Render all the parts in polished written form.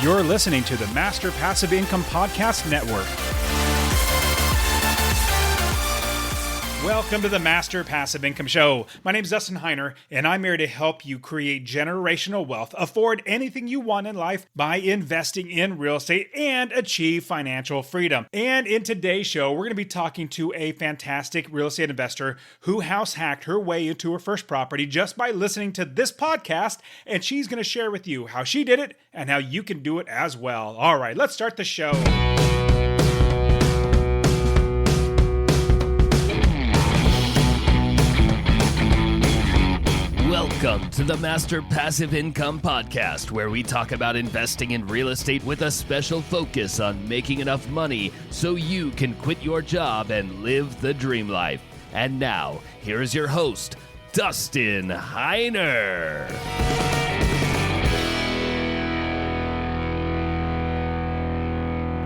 You're listening to the Master Passive Income Podcast Network. Welcome to the Master Passive Income Show. My name is Dustin Heiner, and I'm here to help you create generational wealth, afford anything you want in life by investing in real estate, and achieve financial freedom. And in today's show, we're going to be talking to a fantastic real estate investor who house hacked her way into her first property just by listening to this podcast, and she's going to share with you how she did it and how you can do it as well. All right, let's start the show. Welcome to the Master Passive Income Podcast, where we talk about investing in real estate with a special focus on making enough money so you can quit your job and live the dream life. And now, here is your host, Dustin Heiner.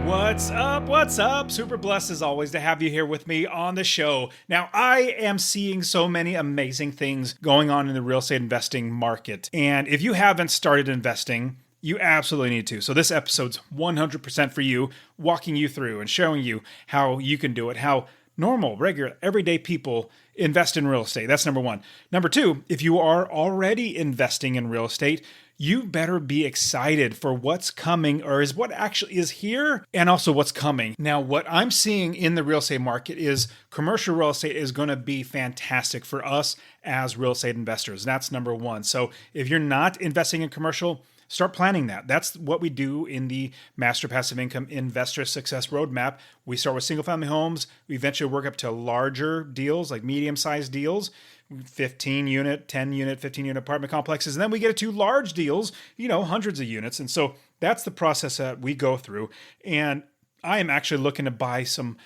What's up? What's up? Super blessed as always to have you here with me on the show. Now, I am seeing so many amazing things going on in the real estate investing market. And if you haven't started investing, you absolutely need to. So this episode's 100% for you, walking you through and showing you how you can do it, how normal, regular, everyday people invest in real estate. That's number one. Number two, if you are already investing in real estate, you better be excited for what's coming, or is what actually is here, and also what's coming. Now, what I'm seeing in the real estate market is commercial real estate is going to be fantastic for us as real estate investors. That's number one. So if you're not investing in commercial, start planning that. That's what we do in the Master Passive Income Investor Success Roadmap. We start with single-family homes. We eventually work up to larger deals, like medium-sized deals, 15-unit, 10-unit, 15-unit apartment complexes. And then we get to large deals, hundreds of units. And so that's the process that we go through. And I am actually looking to buy some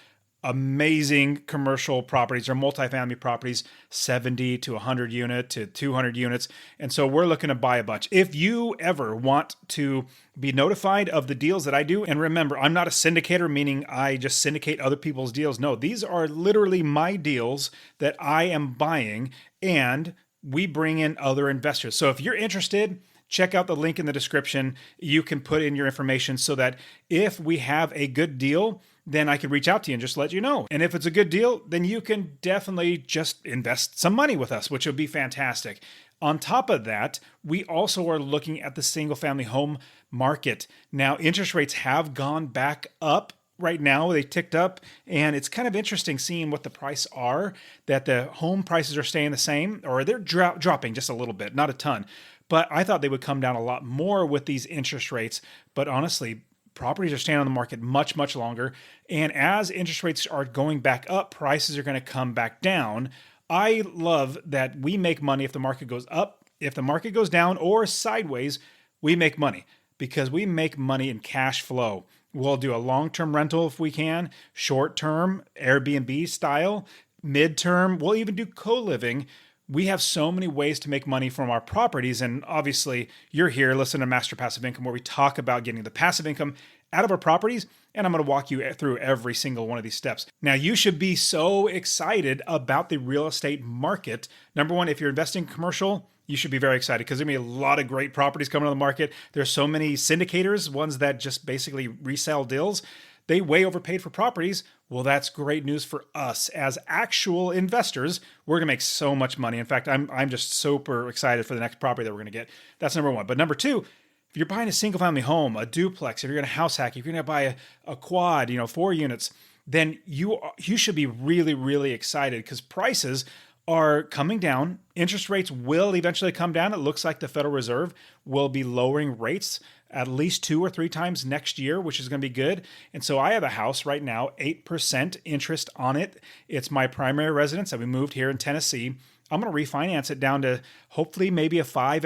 amazing commercial properties or multifamily properties, 70 to 100 unit to 200 units. And so we're looking to buy a bunch. If you ever want to be notified of the deals that I do, and remember, I'm not a syndicator, meaning I just syndicate other people's deals. No, these are literally my deals that I am buying, and we bring in other investors. So if you're interested, check out the link in the description. You can put in your information so that if we have a good deal, then I can reach out to you and just let you know. And if it's a good deal, then you can definitely just invest some money with us, which would be fantastic. On top of that, we also are looking at the single family home market. Now, interest rates have gone back up. Right now, they ticked up, and it's kind of interesting seeing what the price are, that the home prices are staying the same, or they're dropping just a little bit, not a ton. But I thought they would come down a lot more with these interest rates. But honestly, properties are staying on the market much, much longer. And as interest rates are going back up, prices are going to come back down. I love that we make money if the market goes up. If the market goes down or sideways, we make money because we make money in cash flow. We'll do a long-term rental if we can, short-term, Airbnb style, mid-term. We'll even do co-living. We have so many ways to make money from our properties. And obviously, you're here listening to Master Passive Income, where we talk about getting the passive income out of our properties. And I'm going to walk you through every single one of these steps. Now, you should be so excited about the real estate market. Number one, if you're investing in commercial, you should be very excited because there's going to be a lot of great properties coming on the market. There's so many syndicators, ones that just basically resell deals. They way overpaid for properties. Well, that's great news for us as actual investors. We're going to make so much money. In fact, I'm just super excited for the next property that we're going to get. That's number one. But number two, if you're buying a single family home, a duplex, if you're going to house hack, if you're going to buy a quad, 4 units, then you should be really, really excited because prices are coming down. Interest rates will eventually come down. It looks like the Federal Reserve will be lowering rates at least 2 or 3 times next year, which is going to be good. And so I have a house right now, 8% interest on it. It's my primary residence that we moved here in Tennessee. I'm going to refinance it down to hopefully maybe a 5.5%,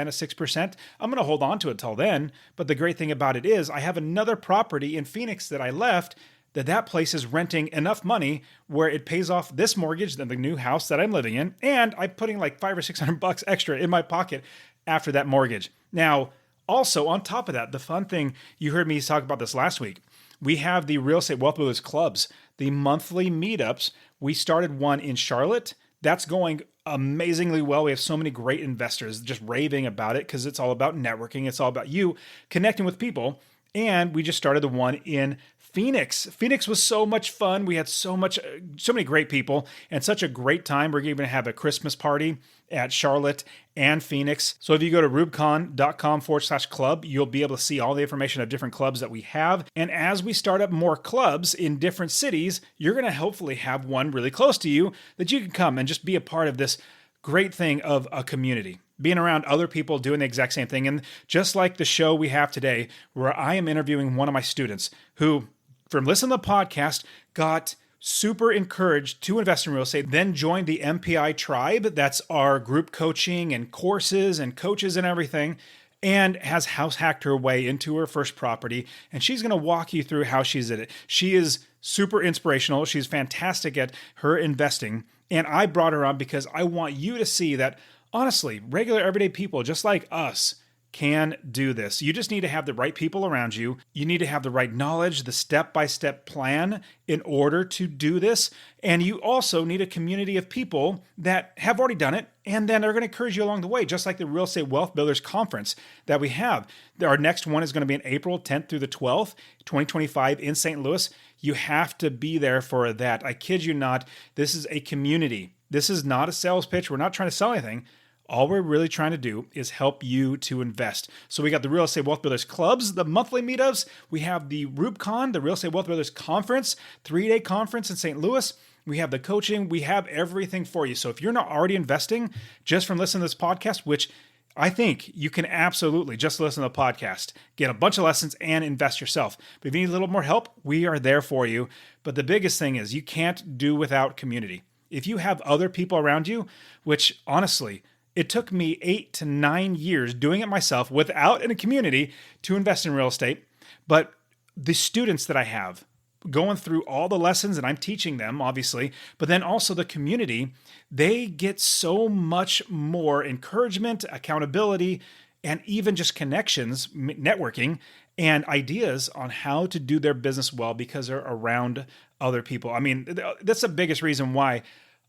a 6%. I'm going to hold on to it until then. But the great thing about it is I have another property in Phoenix that I left that place is renting enough money where it pays off this mortgage, then the new house that I'm living in, and I'm putting like $500 or $600 extra in my pocket after that mortgage. Now, also on top of that, the fun thing, you heard me talk about this last week, we have the Real Estate Wealth Builders Clubs, the monthly meetups. We started one in Charlotte. That's going amazingly well. We have so many great investors just raving about it because it's all about networking. It's all about you connecting with people. And we just started the one in Phoenix. Phoenix was so much fun. We had so many great people and such a great time. We're going to have a Christmas party at Charlotte and Phoenix. So if you go to rubicon.com/club, you'll be able to see all the information of different clubs that we have. And as we start up more clubs in different cities, you're going to hopefully have one really close to you that you can come and just be a part of this great thing of a community. Being around other people doing the exact same thing. And just like the show we have today, where I am interviewing one of my students who, from listening to the podcast, got super encouraged to invest in real estate, then joined the MPI tribe. That's our group coaching and courses and coaches and everything, and has house hacked her way into her first property. And she's going to walk you through how she's at it. She is super inspirational. She's fantastic at her investing. And I brought her on because I want you to see that, honestly, regular everyday people just like us can do this. You just need to have the right people around you. You need to have the right knowledge, the step-by-step plan in order to do this. And you also need a community of people that have already done it and then are going to encourage you along the way, just like the Real Estate Wealth Builders Conference that we have. Our next one is going to be in April 10th through the 12th, 2025 in St. Louis. You have to be there for that. I kid you not. This is a community. This is not a sales pitch. We're not trying to sell anything. All we're really trying to do is help you to invest. So we got the Real Estate Wealth Builders Clubs, the monthly meetups. We have the RubeCon, the Real Estate Wealth Builders Conference, 3-day conference in St. Louis. We have the coaching. We have everything for you. So if you're not already investing just from listening to this podcast, which I think you can absolutely just listen to the podcast, get a bunch of lessons and invest yourself. But if you need a little more help, we are there for you. But the biggest thing is you can't do without community. If you have other people around you, which honestly, it took me 8 to 9 years doing it myself without a community to invest in real estate. But the students that I have going through all the lessons, and I'm teaching them, obviously, but then also the community, they get so much more encouragement, accountability, and even just connections, networking, and ideas on how to do their business well because they're around other people. I mean, that's the biggest reason why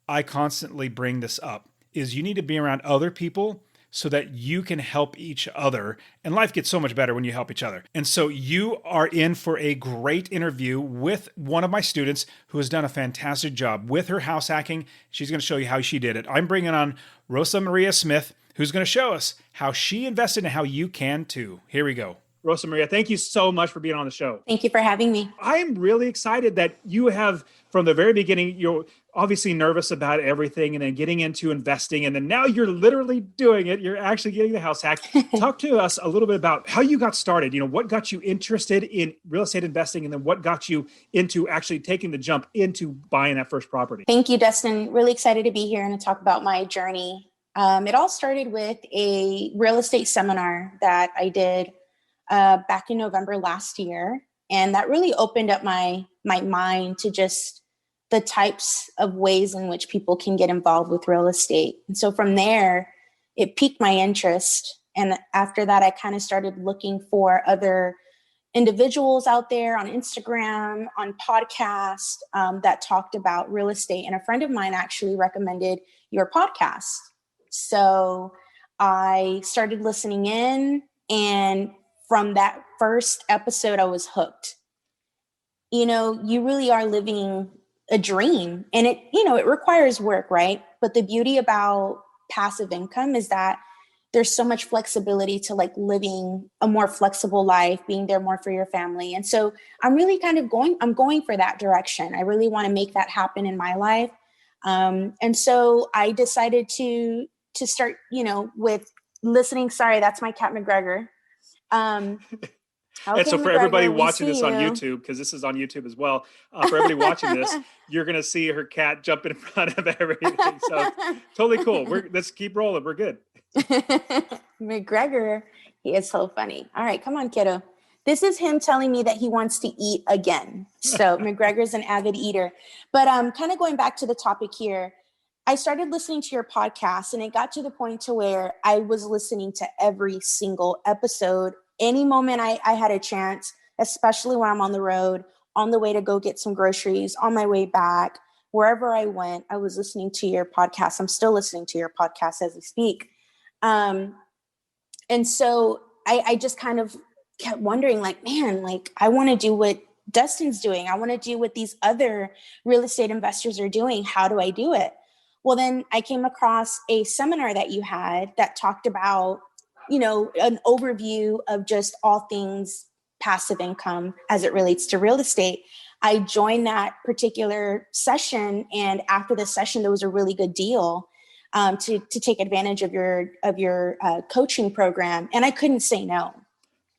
I constantly bring this up. Is you need to be around other people so that you can help each other. And life gets so much better when you help each other. And so you are in for a great interview with one of my students who has done a fantastic job with her house hacking. She's going to show you how she did it. I'm bringing on Rosa Maria Smith, who's going to show us how she invested and how you can too. Here we go. Rosa Maria, thank you so much for being on the show. Thank you for having me. I'm really excited that you have, from the very beginning, you're obviously nervous about everything and then getting into investing. And then now you're literally doing it. You're actually getting the house hack. Talk to us a little bit about how you got started. You know, what got you interested in real estate investing? And then what got you into actually taking the jump into buying that first property? Thank you, Dustin. Really excited to be here and to talk about my journey. It all started with a real estate seminar that I did back in November last year. And that really opened up my mind to just the types of ways in which people can get involved with real estate. And so from there, it piqued my interest. And after that, I kind of started looking for other individuals out there on Instagram, on podcasts that talked about real estate. And a friend of mine actually recommended your podcast. So I started listening in, and from that first episode, I was hooked. You know, you really are living a dream, and it requires work, right? But the beauty about passive income is that there's so much flexibility to like living a more flexible life, being there more for your family. And so I'm really I'm going for that direction. I really want to make that happen in my life. And so I decided to start, with listening. Sorry, that's my cat McGregor. Okay, and so for everybody watching this on YouTube, because this is on YouTube as well, for everybody watching this, you're going to see her cat jump in front of everything. So totally cool. Let's keep rolling. We're good. McGregor, he is so funny. All right, come on, kiddo. This is him telling me that he wants to eat again. So McGregor's an avid eater. But kind of going back to the topic here, I started listening to your podcast, and it got to the point to where I was listening to every single episode. Any moment I had a chance, especially when I'm on the road, on the way to go get some groceries, on my way back, wherever I went, I was listening to your podcast. I'm still listening to your podcast as we speak. And so I just kind of kept wondering, like, man, like, I want to do what Dustin's doing. I want to do what these other real estate investors are doing. How do I do it? Well, then I came across a seminar that you had that talked about, an overview of just all things passive income as it relates to real estate. I joined that particular session, and after the session, there was a really good deal to take advantage of your coaching program, and I couldn't say no.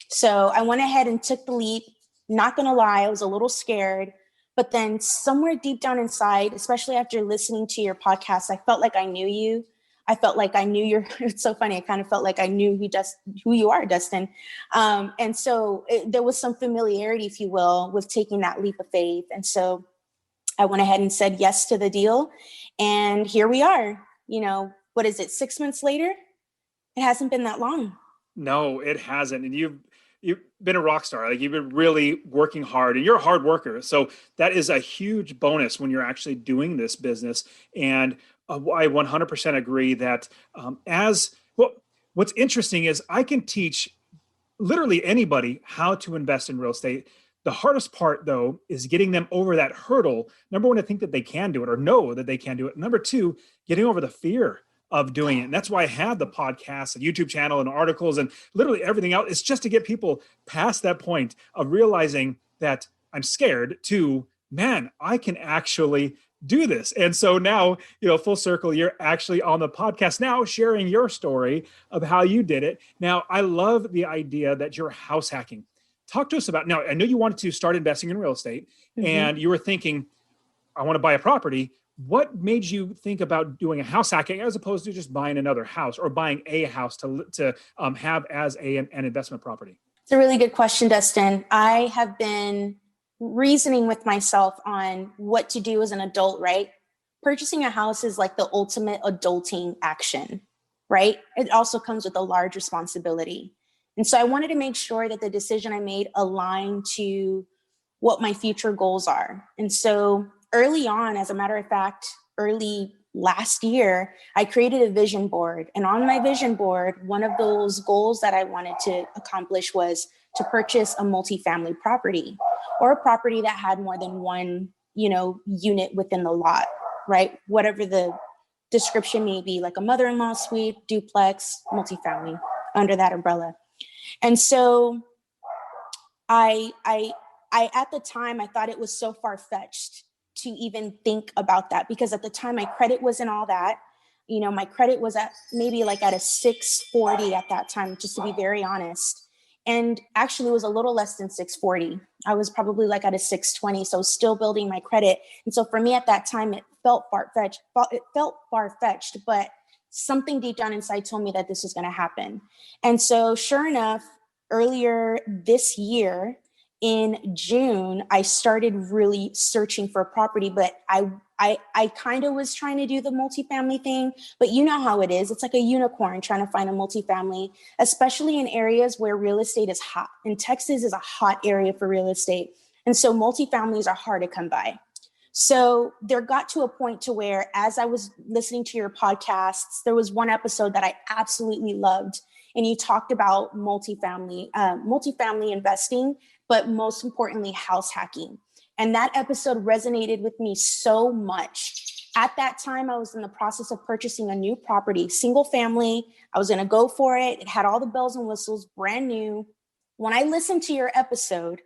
So I went ahead and took the leap. Not gonna lie, I was a little scared, but then somewhere deep down inside, especially after listening to your podcast, I felt like I knew you. I felt like I knew it's so funny. I kind of felt like I knew who you are, Dustin. And so there was some familiarity, if you will, with taking that leap of faith. And so I went ahead and said yes to the deal. And here we are, what is it, 6 months later? It hasn't been that long. No, it hasn't. And you've been a rock star. Like, you've been really working hard, and you're a hard worker. So that is a huge bonus when you're actually doing this business. And I 100% agree that what's interesting is I can teach literally anybody how to invest in real estate. The hardest part, though, is getting them over that hurdle. Number one, to think that they can do it or know that they can do it. Number two, getting over the fear of doing it. And that's why I have the podcast and YouTube channel and articles and literally everything else. It's just to get people past that point of realizing that I'm scared to, man, I can actually do this. And so now, full circle, you're actually on the podcast now sharing your story of how you did it. Now, I love the idea that you're house hacking. Talk to us about, now, I know you wanted to start investing in real estate, and you were thinking, I want to buy a property. What made you think about doing a house hacking as opposed to just buying another house or buying a house to have as an investment property? It's a really good question, Dustin. I have been reasoning with myself on what to do as an adult, right? Purchasing a house is like the ultimate adulting action, right? It also comes with a large responsibility. And so I wanted to make sure that the decision I made aligned to what my future goals are. And so early on, as a matter of fact, early last year, I created a vision board. And on my vision board, one of those goals that I wanted to accomplish was to purchase a multifamily property, or a property that had more than one, unit within the lot, right? Whatever the description may be, like a mother-in-law suite, duplex, multifamily, under that umbrella. And so I at the time, I thought it was so far-fetched to even think about that, because at the time my credit wasn't all that. My credit was at maybe like at a 640 at that time, just to be very honest. And actually it was a little less than 640. I was probably like at a 620. So still building my credit. And so for me at that time, it felt far-fetched. But something deep down inside told me that this was going to happen. And so sure enough, earlier this year, in June, I started really searching for a property, but I kind of was trying to do the multifamily thing, but you know how it is. It's like a unicorn trying to find a multifamily, especially in areas where real estate is hot. And Texas is a hot area for real estate. And so multifamilies are hard to come by. So there got to a point to where, as I was listening to your podcasts, there was one episode that I absolutely loved. And you talked about multifamily investing, but most importantly, house hacking. And that episode resonated with me so much. At that time, I was in the process of purchasing a new property, single family. I was going to go for it. It had all the bells and whistles, brand new. When I listened to your episode,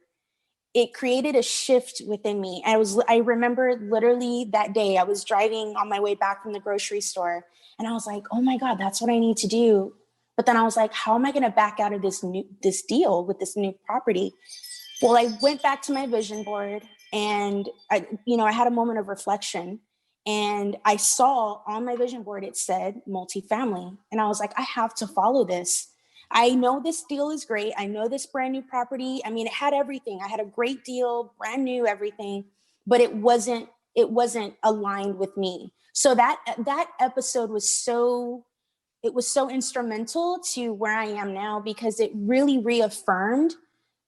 it created a shift within me. I remember literally that day, I was driving on my way back from the grocery store, and I was like, oh my God, that's what I need to do. But then I was like, how am I going to back out of this deal with this new property? Well, I went back to my vision board, and I had a moment of reflection, and I saw on my vision board, it said multifamily. And I was like, I have to follow this. I know this deal is great. I know this brand new property. I mean, it had everything. I had a great deal, brand new, everything, but it wasn't aligned with me. So that episode was so instrumental to where I am now, because it really reaffirmed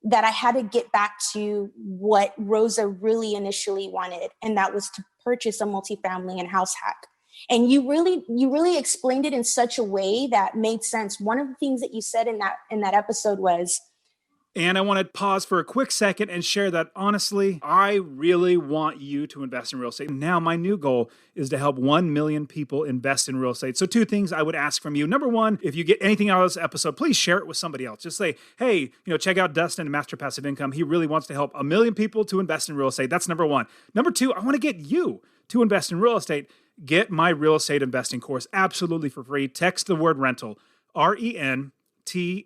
that I had to get back to what Rosa really initially wanted. And that was to purchase a multifamily and house hack. And you really explained it in such a way that made sense. One of the things that you said in that episode was, and I want to pause for a quick second and share that honestly, I really want you to invest in real estate. Now, my new goal is to help 1 million people invest in real estate. So 2 things I would ask from you. Number 1, if you get anything out of this episode, please share it with somebody else. Just say, hey, check out Dustin and Master Passive Income. He really wants to help 1 million people to invest in real estate. That's number 1. Number 2, I want to get you to invest in real estate. Get my real estate investing course absolutely for free. Text the word rental, RENTAL, to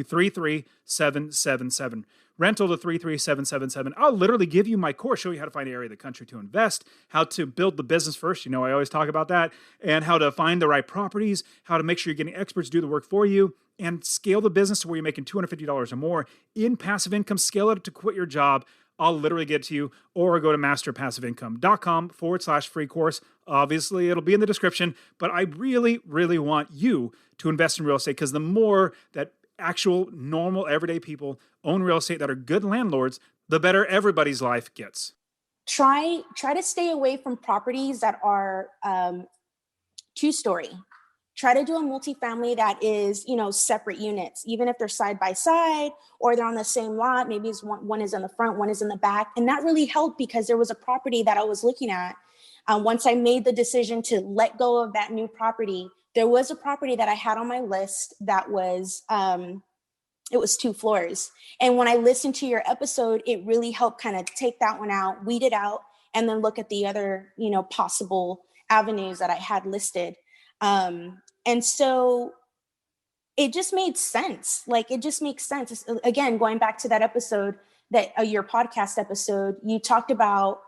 33777. Rental to 33777. I'll literally give you my course, show you how to find an area of the country to invest, how to build the business first. I always talk about that, and how to find the right properties, how to make sure you're getting experts to do the work for you, and scale the business to where you're making $250 or more in passive income. Scale it to quit your job. I'll literally get to you, or go to masterpassiveincome.com/free course. Obviously, it'll be in the description, but I really, really want you to invest in real estate, because the more that actual normal everyday people own real estate that are good landlords, the better everybody's life gets. Try to stay away from properties that are 2-story. Try to do a multifamily that is, separate units, even if they're side by side or they're on the same lot. Maybe one is in the front, one is in the back. And that really helped, because there was a property that I was looking at. Once I made the decision to let go of that new property, there was a property that I had on my list that was, it was 2 floors. And when I listened to your episode, it really helped kind of take that one out, weed it out, and then look at the other, possible avenues that I had listed. And so it just made sense. It just makes sense. Again, going back to that episode, your podcast episode, you talked about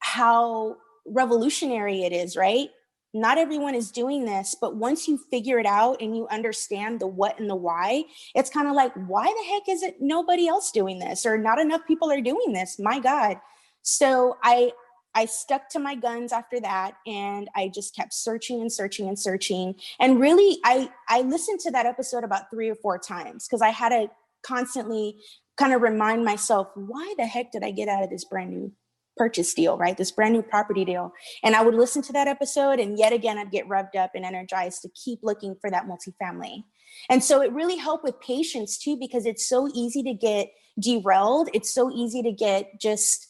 how revolutionary it is, right? Not everyone is doing this, but once you figure it out and you understand the what and the why, it's kind of like, why the heck is it nobody else doing this, or not enough people are doing this? My God. So I stuck to my guns after that, and I just kept searching and searching and searching. And really, I listened to that episode about 3 or 4 times, because I had to constantly kind of remind myself, why the heck did I get out of this brand new purchase deal, right? This brand new property deal. And I would listen to that episode, and yet again, I'd get revved up and energized to keep looking for that multifamily. And so it really helped with patience too, because it's so easy to get derailed. It's so easy to get just,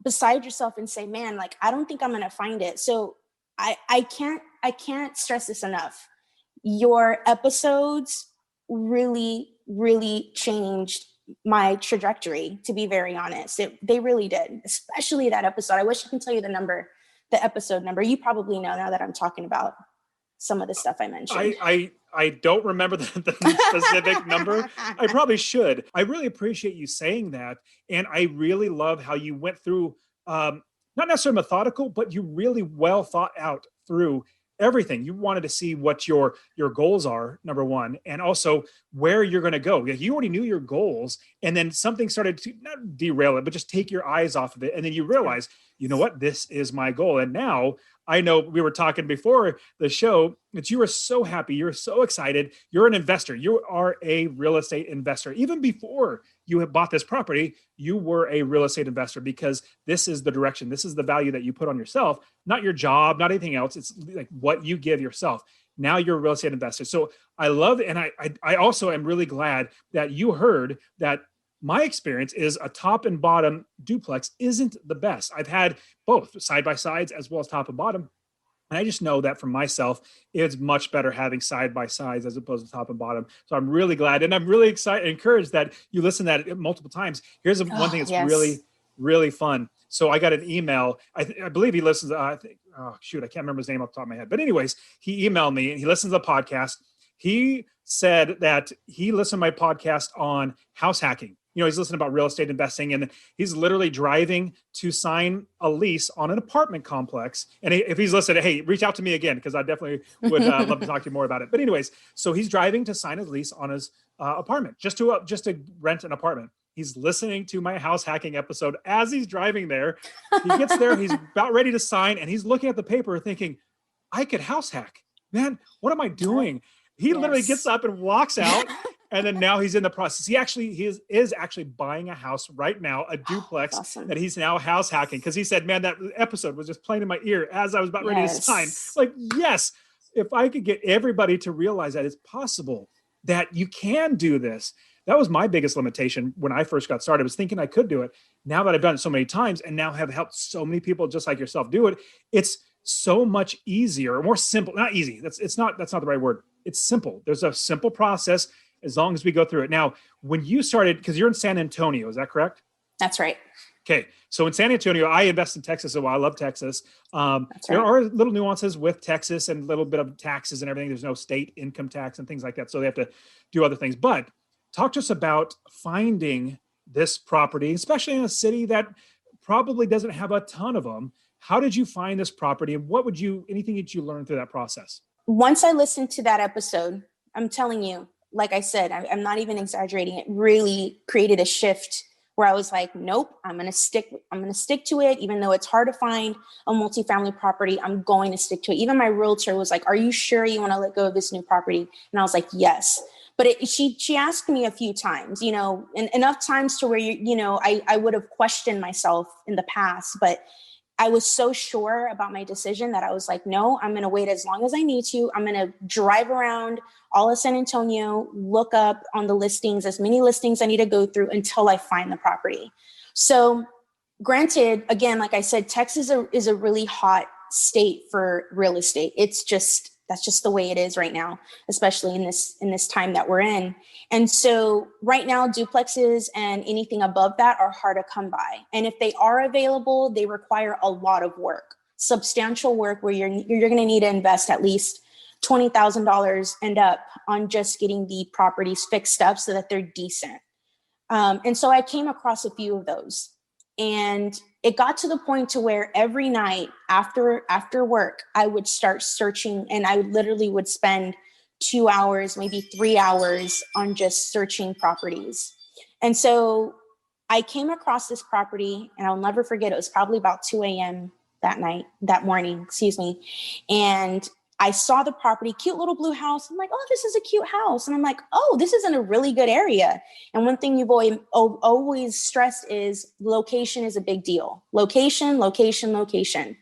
beside yourself and say, man, I don't think I'm going to find it. So I can't stress this enough. Your episodes really, really changed my trajectory, to be very honest. They really did, especially that episode. I wish I can tell you the episode number. You probably know now that I'm talking about some of the stuff I mentioned. I don't remember the specific number. I probably should. I really appreciate you saying that. And I really love how you went through, not necessarily methodical, but you really well thought out through everything. You wanted to see what your goals are, number 1, and also where you're going to go. You already knew your goals, and then something started to not derail it, but just take your eyes off of it. And then you realize, you know what, this is my goal. And now I know we were talking before the show that you were so happy. You're so excited. You're an investor. You are a real estate investor. Even before you have bought this property, you were a real estate investor, because this is the direction. This is the value that you put on yourself, not your job, not anything else. It's like what you give yourself. Now you're a real estate investor. So I love it. And I also am really glad that you heard that my experience is a top and bottom duplex isn't the best. I've had both side by sides as well as top and bottom. And I just know that for myself, it's much better having side by sides as opposed to top and bottom. So I'm really glad. And I'm really excited, encouraged that you listen to that multiple times. Here's one thing that's really, really fun. So I got an email. I believe he listens. I can't remember his name off the top of my head. But anyways, he emailed me and he listens to the podcast. He said that he listened to my podcast on house hacking. He's listening about real estate investing, and he's literally driving to sign a lease on an apartment complex. And if he's listening, hey, reach out to me again, because I definitely would love to talk to you more about it. But anyways, so he's driving to sign his lease on his apartment, just to rent an apartment. He's listening to my house hacking episode as he's driving there. He gets there, he's about ready to sign, and he's looking at the paper thinking, I could house hack. Man, what am I doing? He literally gets up and walks out. And then now he's in the process. He is actually buying a house right now, a duplex Awesome. that he's now house hacking. Because he said, man, that episode was just playing in my ear as I was about ready to sign. Like, yes, if I could get everybody to realize that it's possible that you can do this. That was my biggest limitation when I first got started. I was thinking I could do it. Now that I've done it so many times and now have helped so many people just like yourself do it, it's so much easier, more simple. Not easy. That's not the right word. It's simple. There's a simple process as long as we go through it. Now, when you started, because you're in San Antonio, is that correct? That's right. Okay. So in San Antonio, I invest in Texas a while. I love Texas. That's There right. are little nuances with Texas and a little bit of taxes and everything. There's no state income tax and things like that. So they have to do other things. But talk to us about finding this property, especially in a city that probably doesn't have a ton of them. How did you find this property, and anything that you learned through that process? Once I listened to that episode, I'm telling you, like I said, I'm not even exaggerating. It really created a shift where I was like, nope, I'm going to stick to it. Even though it's hard to find a multifamily property, I'm going to stick to it. Even my realtor was like, are you sure you want to let go of this new property? And I was like, yes. But she asked me a few times, and enough times to where, I would have questioned myself in the past, but I was so sure about my decision that I was like, no, I'm going to wait as long as I need to. I'm going to drive around all of San Antonio, look up on the listings, as many listings I need to go through until I find the property. So granted, again, like I said, Texas is a really hot state for real estate. That's just the way it is right now, especially in this time that we're in. And so right now, duplexes and anything above that are hard to come by. And if they are available, they require a lot of work, substantial work, where you're going to need to invest at least $20,000 and up on just getting the properties fixed up so that they're decent. And so I came across a few of those. And it got to the point to where every night after work, I would start searching, and I literally would spend 2 hours, maybe 3 hours on just searching properties. And so I came across this property, and I'll never forget, it was probably about 2 a.m. that morning, and I saw the property, cute little blue house. I'm like, oh, this is a cute house. And I'm like, oh, this is in a really good area. And one thing you've always stressed is location is a big deal. Location, location, location.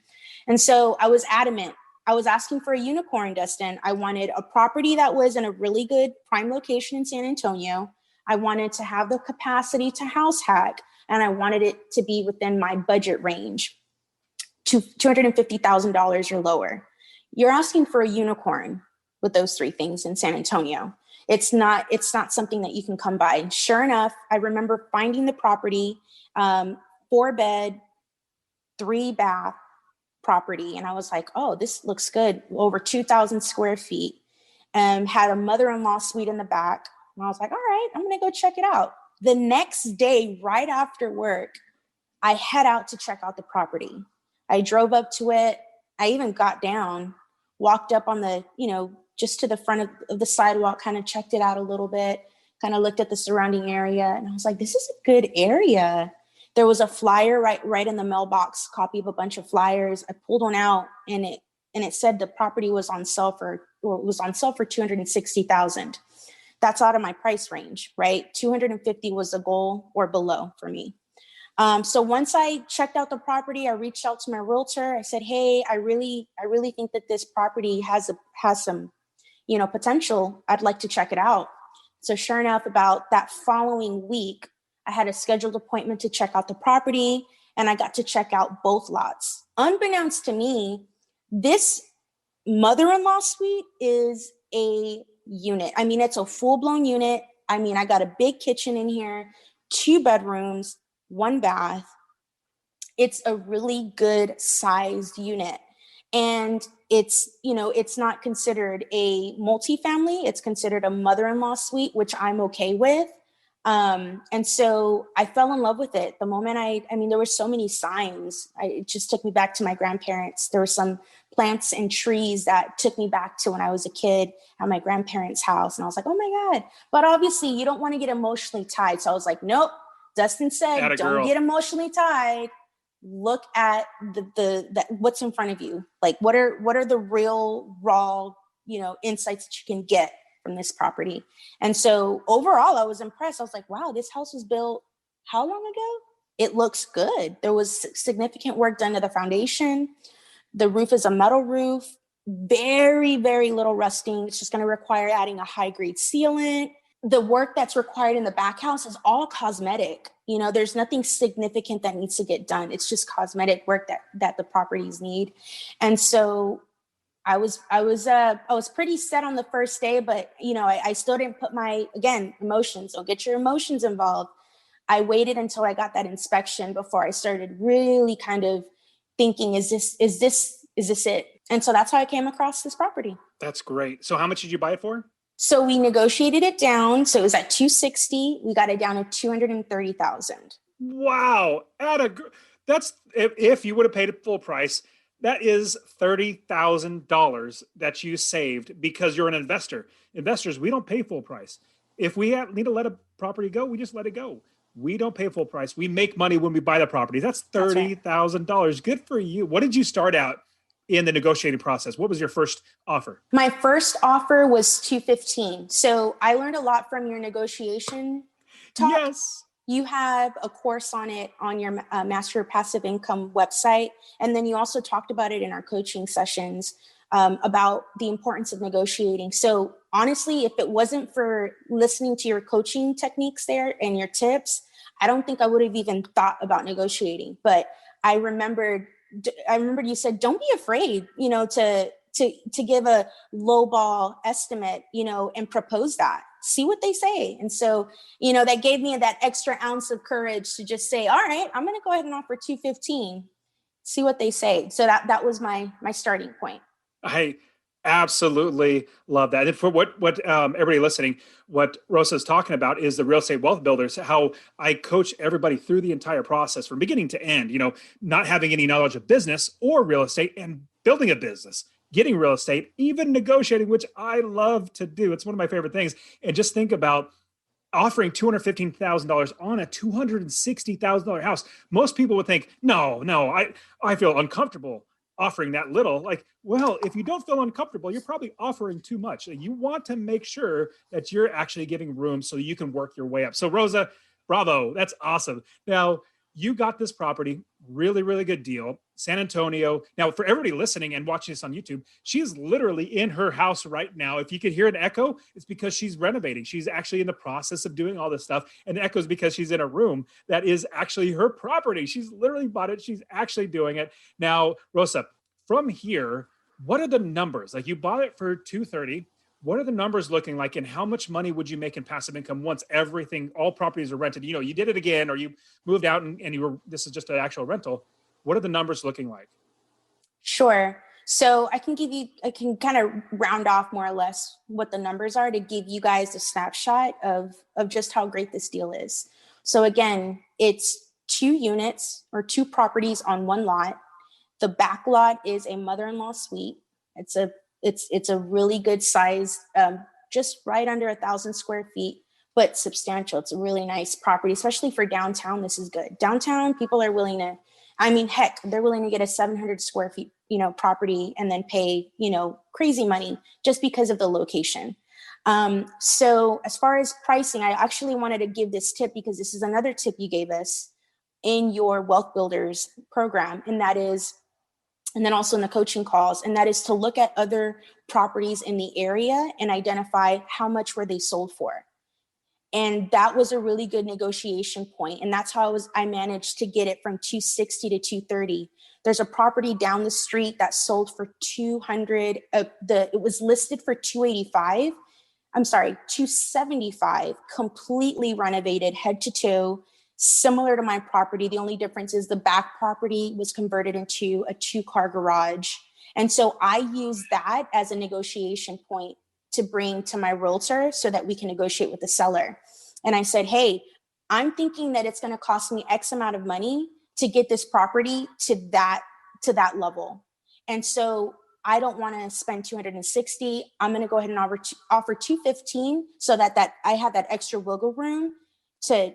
And so I was adamant. I was asking for a unicorn, Dustin. I wanted a property that was in a really good prime location in San Antonio. I wanted to have the capacity to house hack, and I wanted it to be within my budget range, to $250,000 or lower. You're asking for a unicorn with those three things in San Antonio. It's not something that you can come by. And sure enough, I remember finding the property, 4-bed, 3-bath property. And I was like, oh, this looks good. Over 2,000 square feet. Had a mother-in-law suite in the back. And I was like, all right, I'm going to go check it out. The next day, right after work, I head out to check out the property. I drove up to it. I even got down, walked up on the, just to the front of the sidewalk, kind of checked it out a little bit, kind of looked at the surrounding area. And I was like, this is a good area. There was a flyer right in the mailbox, copy of a bunch of flyers. I pulled one out, and it said the property was on sale for $260,000. That's out of my price range, right? 250 was the goal or below for me. So once I checked out the property, I reached out to my realtor. I said, hey, I really think that this property has some, potential. I'd like to check it out. So sure enough, about that following week, I had a scheduled appointment to check out the property, and I got to check out both lots. Unbeknownst to me, this mother-in-law suite is a unit. I mean, it's a full-blown unit. I mean, I got a big kitchen in here, 2 bedrooms, 1 bath. It's a really good sized unit. And it's not considered a multifamily. It's considered a mother-in-law suite, which I'm okay with. And so I fell in love with it. The moment there were so many signs. It just took me back to my grandparents. There were some plants and trees that took me back to when I was a kid at my grandparents' house. And I was like, oh my God. But obviously you don't want to get emotionally tied. So I was like, nope. Dustin said, don't get emotionally tied. Look at the what's in front of you. Like, what are the real raw, insights that you can get from this property. And so overall, I was impressed. I was like, wow, this house was built how long ago? It looks good. There was significant work done to the foundation. The roof is a metal roof, very, very little rusting. It's just going to require adding a high grade sealant. The work that's required in the back house is all cosmetic. There's nothing significant that needs to get done. It's just cosmetic work that the properties need. And so I was pretty set on the first day, but I still didn't put emotions. Don't get your emotions involved. I waited until I got that inspection before I started really kind of thinking, is this it? And so that's how I came across this property. That's great. So how much did you buy it for? So we negotiated it down. So it was at 260. We got it down to 230,000. Wow. That's if you would have paid it full price, that is $30,000 that you saved because you're an investor. Investors, we don't pay full price. If we need to let a property go, we just let it go. We don't pay full price. We make money when we buy the property. That's $30,000. Good for you. What did you start out in the negotiating process? What was your first offer? My first offer was 215. So I learned a lot from your negotiation talk. Yes. You have a course on it on your Master Passive Income website. And then you also talked about it in our coaching sessions about the importance of negotiating. So honestly, if it wasn't for listening to your coaching techniques there and your tips, I don't think I would have even thought about negotiating. But I remembered you said, don't be afraid, to give a lowball estimate, and propose that. See what they say. And so, that gave me that extra ounce of courage to just say, all right, I'm going to go ahead and offer 215, see what they say. So that was my starting point. I absolutely love that. And for what everybody listening, what Rosa is talking about is the real estate wealth builders, how I coach everybody through the entire process from beginning to end, not having any knowledge of business or real estate and building a business, getting real estate, even negotiating, which I love to do. It's one of my favorite things. And just think about offering $215,000 on a $260,000 house. Most people would think, no, I feel uncomfortable offering that little. Like, well, if you don't feel uncomfortable, you're probably offering too much. You want to make sure that you're actually giving room so you can work your way up. So Rosa, bravo. That's awesome. Now, you got this property, really, really good deal. San Antonio. Now, for everybody listening and watching this on YouTube, she's literally in her house right now. If you could hear an echo, it's because she's renovating. She's actually in the process of doing all this stuff. And the echo is because she's in a room that is actually her property. She's literally bought it. She's actually doing it. Now, Rosa, from here, what are the numbers? Like, you bought it for 230. What are the numbers looking like, and how much money would you make in passive income once all properties are rented? You did it again, or you moved out and this is just an actual rental. What are the numbers looking like? Sure. So I can kind of round off more or less what the numbers are to give you guys a snapshot of just how great this deal is. So again, it's 2 units or 2 properties on 1 lot. The back lot is a mother-in-law suite. It's a really good size, just right under 1,000 square feet, but substantial. It's a really nice property, especially for downtown. This is good. Downtown, people are willing to, they're willing to get a 700 square feet, property and then pay, crazy money just because of the location. So as far as pricing, I actually wanted to give this tip because this is another tip you gave us in your Wealth Builders program. And then also in the coaching calls, and that is to look at other properties in the area and identify how much were they sold for. And that was a really good negotiation point. And that's how I managed to get it from 260 to 230. There's a property down the street that sold for 200. It was listed for 285. I'm sorry, 275, completely renovated head to toe. Similar to my property. The only difference is the back property was converted into a 2-car garage. And so I use that as a negotiation point to bring to my realtor so that we can negotiate with the seller. And I said, hey, I'm thinking that it's going to cost me X amount of money to get this property to that level. And so I don't want to spend 260. I'm going to go ahead and offer 215 so that I have that extra wiggle room to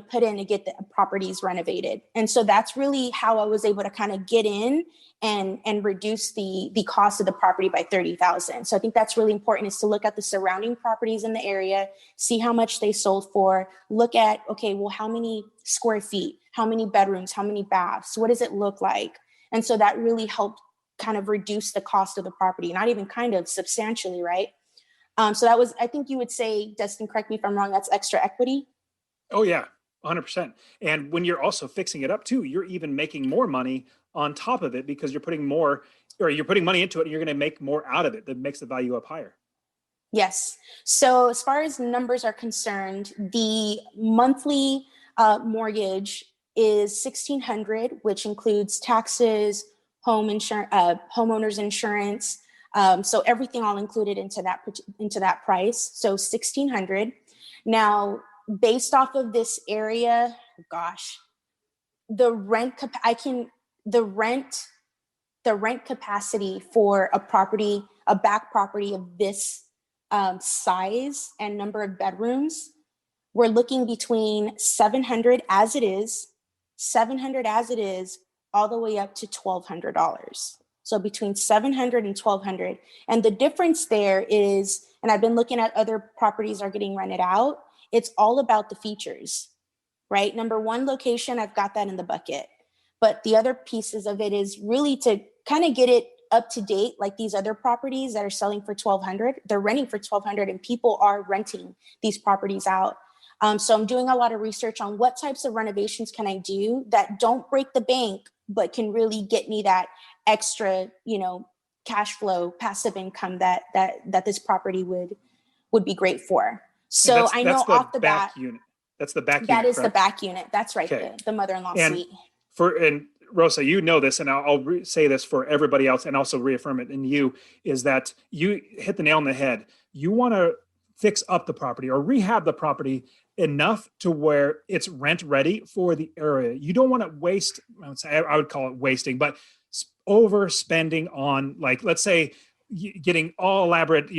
put in to get the properties renovated. And so that's really how I was able to kind of get in and reduce the cost of the property by $30,000. So I think that's really important, is to look at the surrounding properties in the area, see how much they sold for, look at, okay, well, how many square feet, how many bedrooms, how many baths, what does it look like? And so that really helped kind of reduce the cost of the property, not even kind of, substantially, right? So that was, I think you would say, Dustin, correct me if I'm wrong, that's extra equity. Oh yeah, 100%. And when you're also fixing it up too, you're even making more money on top of it, because you're putting money into it, and you're going to make more out of it. That makes the value up higher. Yes. So as far as numbers are concerned, the monthly mortgage is $1,600, which includes taxes, homeowners insurance. So everything all included into that price. So $1,600. Now, based off of this area, gosh, the rent capacity for a back property of this size and number of bedrooms, we're looking between 700 as it is, all the way up to $1,200. So between 700 and 1,200. And the difference there is, and I've been looking at other properties are getting rented out, it's all about the features, right? Number one, location, I've got that in the bucket. But the other pieces of it is really to kind of get it up to date, like these other properties that are selling for 1,200, they're renting for 1,200, and people are renting these properties out. So I'm doing a lot of research on what types of renovations can I do that don't break the bank, but can really get me that extra, cash flow, passive income that this property would be great for. So I know off the bat, unit. That's the back unit. That is correct? the back unit. That's right. Okay. The mother-in-law suite. And Rosa, you know this, and I'll say this for everybody else, and also reaffirm it in you, is that you hit the nail on the head. You want to fix up the property or rehab the property enough to where it's rent ready for the area. You don't want to waste, I would call it wasting, but overspending on, like, let's say, getting all elaborate,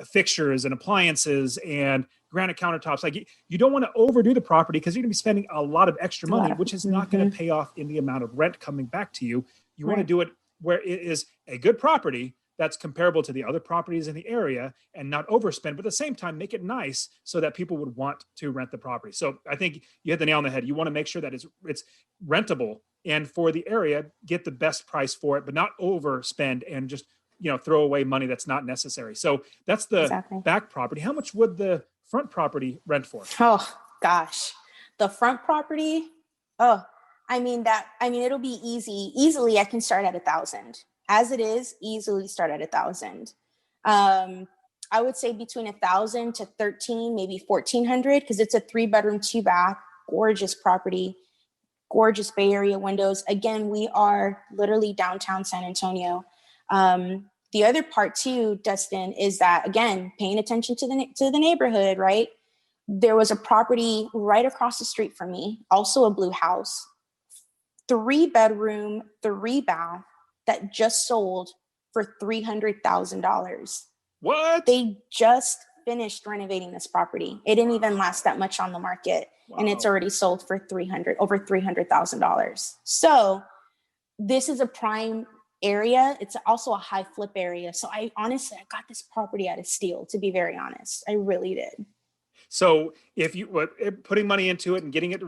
fixtures and appliances and granite countertops. Like, you don't want to overdo the property, because you're going to be spending a lot of extra money, which is not going to pay off in the amount of rent coming back to you. You want to do it where it is a good property that's comparable to the other properties in the area, and not overspend, but at the same time, make it nice so that people would want to rent the property. So I think you hit the nail on the head. You want to make sure that it's rentable, and for the area, get the best price for it, but not overspend and just, throw away money that's not necessary. So that's the back property. How much would the front property rent for? Oh gosh, the front property. It'll be easily. I can start at 1,000 as it is. Easily start at 1,000. I would say between 1,000 to 13, maybe 1,400, because it's a 3-bedroom, 2-bath, gorgeous property, gorgeous Bay Area windows. Again, we are literally downtown San Antonio. The other part too, Dustin, is that, again, paying attention to the neighborhood, right? There was a property right across the street from me, also a blue house, 3-bedroom, 3-bath, that just sold for $300,000. What? They just finished renovating this property. It didn't even last that much on the market. Wow. And it's already sold for over $300,000. So this is a prime area. It's also a high flip area. So I got this property at a steal, to be very honest. I really did. So if you putting money into it and getting it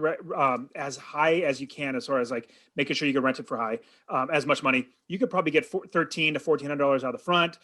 as high as you can, as far as like making sure you can rent it for high, as much money, you could probably get $1,300 to $1,400 out of the front.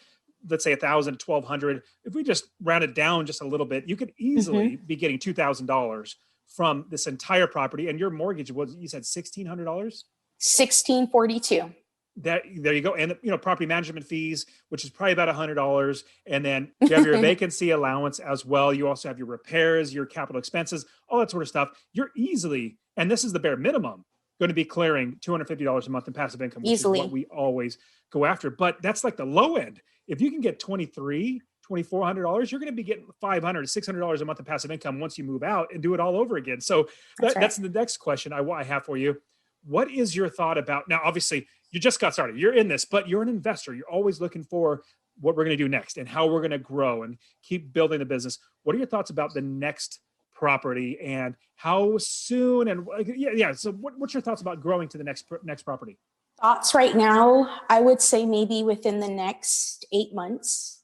Let's say $1,000 to $1,200. If we just round it down just a little bit, you could easily be getting $2,000 from this entire property. And your mortgage was, you said $1,600? $1,642. There you go. And property management fees, which is probably about $100. And then you have your vacancy allowance as well. You also have your repairs, your capital expenses, all that sort of stuff. You're easily, and this is the bare minimum, going to be clearing $250 a month in passive income, which easily is what we always go after. But that's like the low end. If you can get $2,400, you're going to be getting $500 to $600 a month in passive income once you move out and do it all over again. So that's the next question I have for you. What is your thought about, now, obviously you just got started, you're in this, but you're an investor. You're always looking for what we're going to do next and how we're going to grow and keep building the business. What are your thoughts about the next property, and how soon, and yeah. So what's your thoughts about growing to the next property? Thoughts right now, I would say maybe within the next 8 months.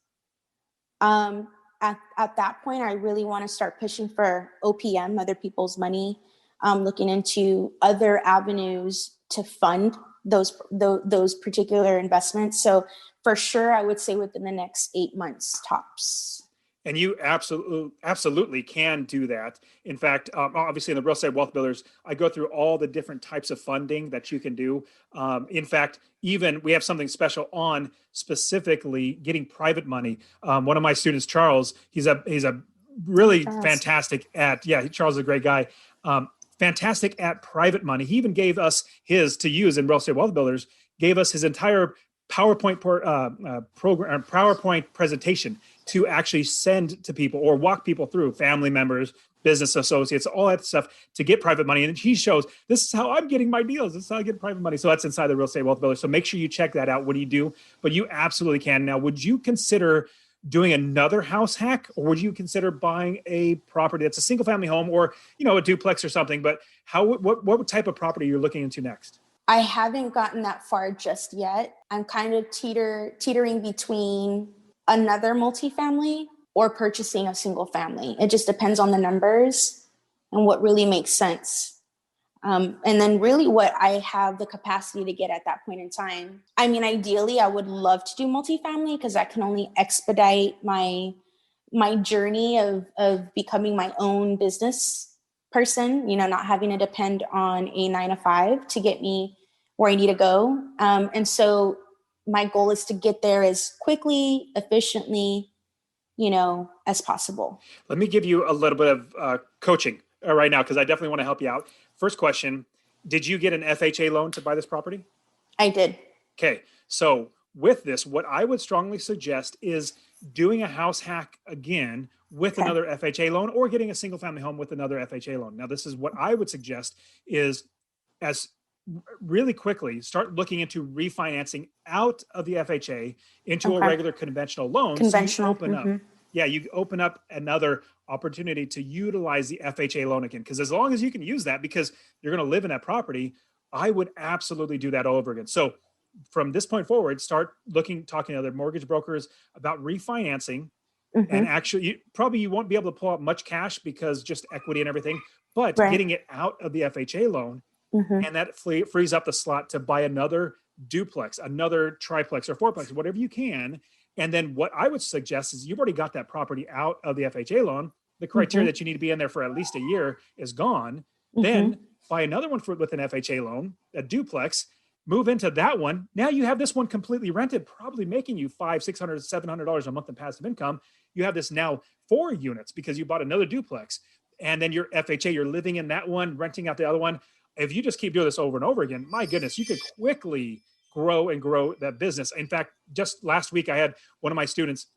At that point, I really want to start pushing for OPM, other people's money, looking into other avenues to fund those particular investments. So for sure, I would say within the next 8 months tops. And you absolutely can do that. In fact, obviously in the Real Estate Wealth Builders, I go through all the different types of funding that you can do. In fact, even we have something special on specifically getting private money. One of my students, Charles, he's a really fantastic at, Charles is a great guy. Fantastic at private money. He even gave us his to use in Real Estate Wealth Builders, gave us his entire PowerPoint program, PowerPoint presentation to actually send to people or walk people through, family members, business associates, all that stuff to get private money. And he shows, this is how I'm getting my deals. This is how I get private money. So that's inside the Real Estate Wealth Builder. So make sure you check that out. What do you do? But you absolutely can. Now, would you consider doing another house hack, or would you consider buying a property that's a single family home, or, a duplex or something? But what type of property you're looking into next? I haven't gotten that far just yet. I'm kind of teetering between another multifamily or purchasing a single family. It just depends on the numbers and what really makes sense. And then really what I have the capacity to get at that point in time. I mean, ideally, I would love to do multifamily because that can only expedite my journey of becoming my own business person, not having to depend on a 9 to 5 to get me where I need to go. And so my goal is to get there as quickly, efficiently, as possible. Let me give you a little bit of coaching right now, because I definitely want to help you out. First question, did you get an FHA loan to buy this property? I did. Okay. So with this, what I would strongly suggest is doing a house hack again with another FHA loan, or getting a single family home with another FHA loan. Now, this is what I would suggest is, as really quickly start looking into refinancing out of the FHA into a regular conventional loan. Conventional. So you open up another opportunity to utilize the FHA loan again. Because as long as you can use that, because you're going to live in that property, I would absolutely do that all over again. So from this point forward, start talking to other mortgage brokers about refinancing. And actually, you won't be able to pull out much cash because just equity and everything, but getting it out of the FHA loan. And that frees up the slot to buy another duplex, another triplex or fourplex, whatever you can. And then what I would suggest is, you've already got that property out of the FHA loan. The criteria that you need to be in there for at least a year is gone. Then buy another one with an FHA loan, a duplex, move into that one. Now you have this one completely rented, probably making you $500, $600, $700 a month in passive income. You have this now 4 units because you bought another duplex. And then your FHA, you're living in that one, renting out the other one. If you just keep doing this over and over again, my goodness, you could quickly grow that business. In fact, just last week, I had one of my students,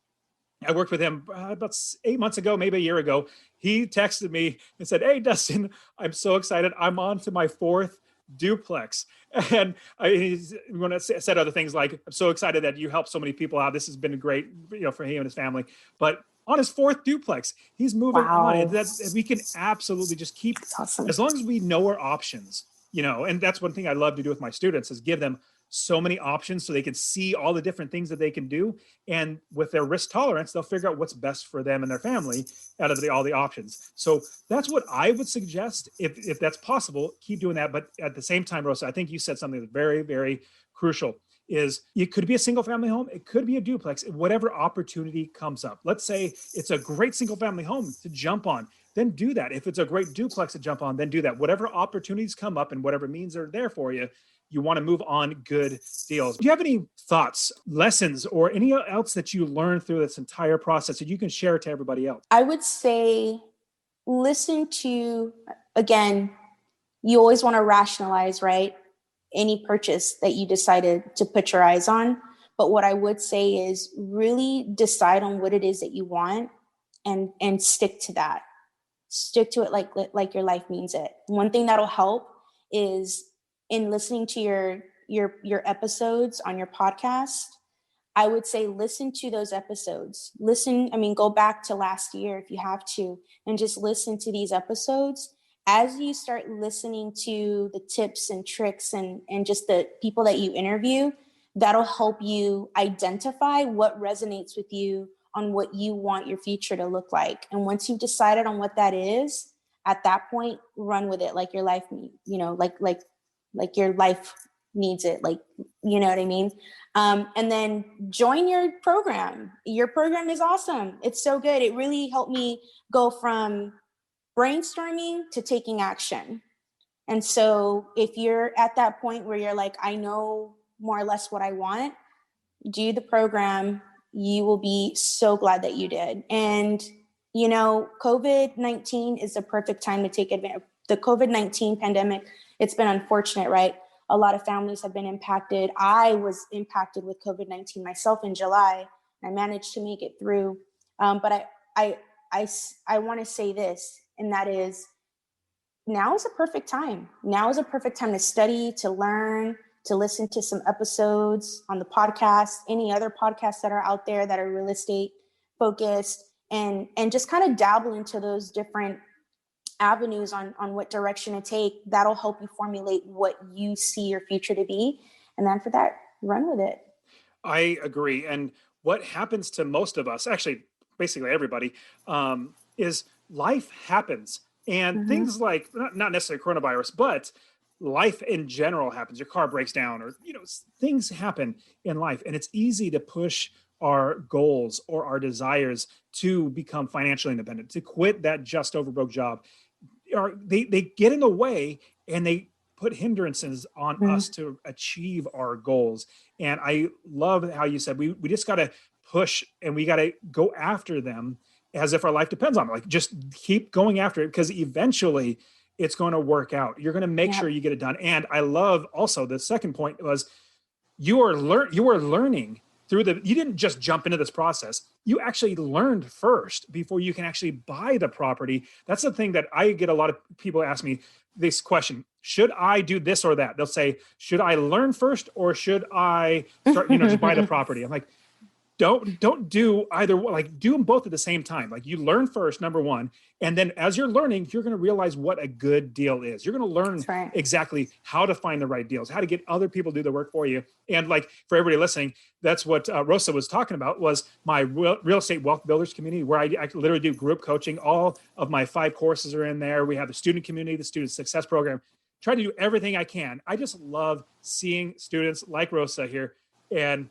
I worked with him about 8 months ago, maybe a year ago. He texted me and said, "Hey, Dustin, I'm so excited. I'm on to my 4th duplex." And he's going to said other things like, "I'm so excited that you helped so many people out. This has been great, for him and his family." But on his 4th duplex, he's moving on. And we can absolutely just keep, as long as we know our options, and that's one thing I love to do with my students, is give them so many options so they can see all the different things that they can do. And with their risk tolerance, they'll figure out what's best for them and their family out of all the options. So that's what I would suggest. If that's possible, keep doing that. But at the same time, Rosa, I think you said something that's very, very crucial. Is it could be a single family home, it could be a duplex, whatever opportunity comes up. Let's say it's a great single family home to jump on, then do that. If it's a great duplex to jump on, then do that. Whatever opportunities come up and whatever means are there for you, you want to move on good deals. Do you have any thoughts, lessons, or any else that you learned through this entire process that you can share to everybody else? I would say listen to, again, you always want to rationalize, right? Any purchase that you decided to put your eyes on. But what I would say is really decide on what it is that you want and stick to that. Stick to it like your life means it. One thing that'll help is in listening to your episodes on your podcast, I would say listen to those episodes. Go back to last year if you have to, and just listen to these episodes. As you start listening to the tips and tricks and just the people that you interview, that'll help you identify what resonates with you on what you want your future to look like. And once you've decided on what that is, at that point, run with it like your life, like your life needs it, like, you know what I mean? And then join your program. Your program is awesome. It's so good. It really helped me go from brainstorming to taking action. And so if you're at that point where you're like, I know more or less what I want, do the program. You will be so glad that you did. And, COVID-19 is the perfect time to take advantage. The COVID-19 pandemic, it's been unfortunate, right? A lot of families have been impacted. I was impacted with COVID-19 myself in July. I managed to make it through. But I want to say this, and that is, now is a perfect time. Now is a perfect time to study, to learn, to listen to some episodes on the podcast, any other podcasts that are out there that are real estate focused, and just kind of dabble into those different avenues on what direction to take. That'll help you formulate what you see your future to be. And then for that, run with it. I agree. And what happens to most of us, actually, basically everybody, is life happens. And things like, not necessarily coronavirus, but life in general happens. Your car breaks down, or, things happen in life. And it's easy to push our goals or our desires to become financially independent, to quit that just over broke job. Or they get in the way, and they put hindrances on us to achieve our goals. And I love how you said, we just got to push, and we got to go after them as if our life depends on it. Like, just keep going after it, because eventually it's going to work out. You're going to make sure you get it done. And I love also the second point was you are learning through you didn't just jump into this process. You actually learned first before you can actually buy the property. That's the thing that I get a lot of people ask me this question: should I do this or that? They'll say, should I learn first, or should I start, just buy the property? I'm like, don't do either. Like, do them both at the same time. Like, you learn first, number one. And then as you're learning, you're going to realize what a good deal is. You're going to learn exactly how to find the right deals, how to get other people to do the work for you. And like, for everybody listening, that's what Rosa was talking about, was my real estate wealth builders community, where I literally do group coaching. All of my 5 courses are in there. We have the student community, the student success program. Try to do everything I can. I just love seeing students like Rosa here and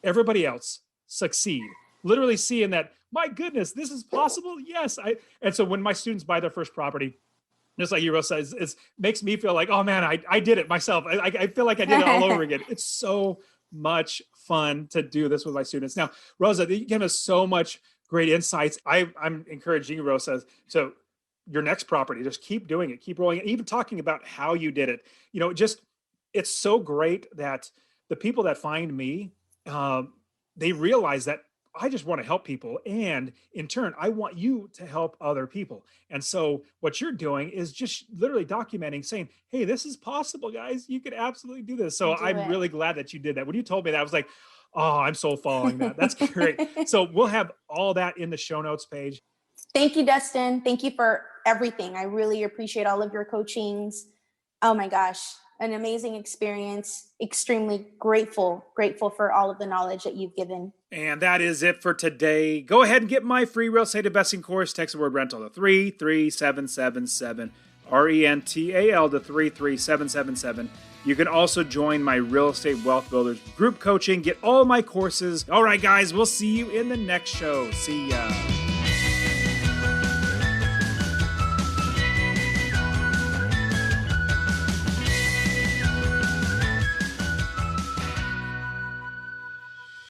everybody else succeed, literally seeing that, my goodness, this is possible. Yes. And so when my students buy their first property, just like you, Rosa, it makes me feel like, oh man, I did it myself. I feel like I did it all over again. It's so much fun to do this with my students. Now, Rosa, you gave us so much great insights. I'm encouraging you, Rosa, so your next property, just keep doing it, keep rolling it, even talking about how you did it. It's so great that the people that find me, they realize that I just want to help people. And in turn, I want you to help other people. And so what you're doing is just literally documenting, saying, hey, this is possible, guys. You could absolutely do this. So I'm really glad that you did that. When you told me that, I was like, oh, I'm so following that. That's great. So we'll have all that in the show notes page. Thank you, Dustin. Thank you for everything. I really appreciate all of your coachings. Oh my gosh. An amazing experience. Extremely grateful for all of the knowledge that you've given. And that is it for today. Go ahead and get my free real estate investing course. Text the word rental to 33777, RENTAL to 33777. You can also join my Real Estate Wealth Builders group coaching. Get all my courses. All right, guys, we'll see you in the next show. See ya.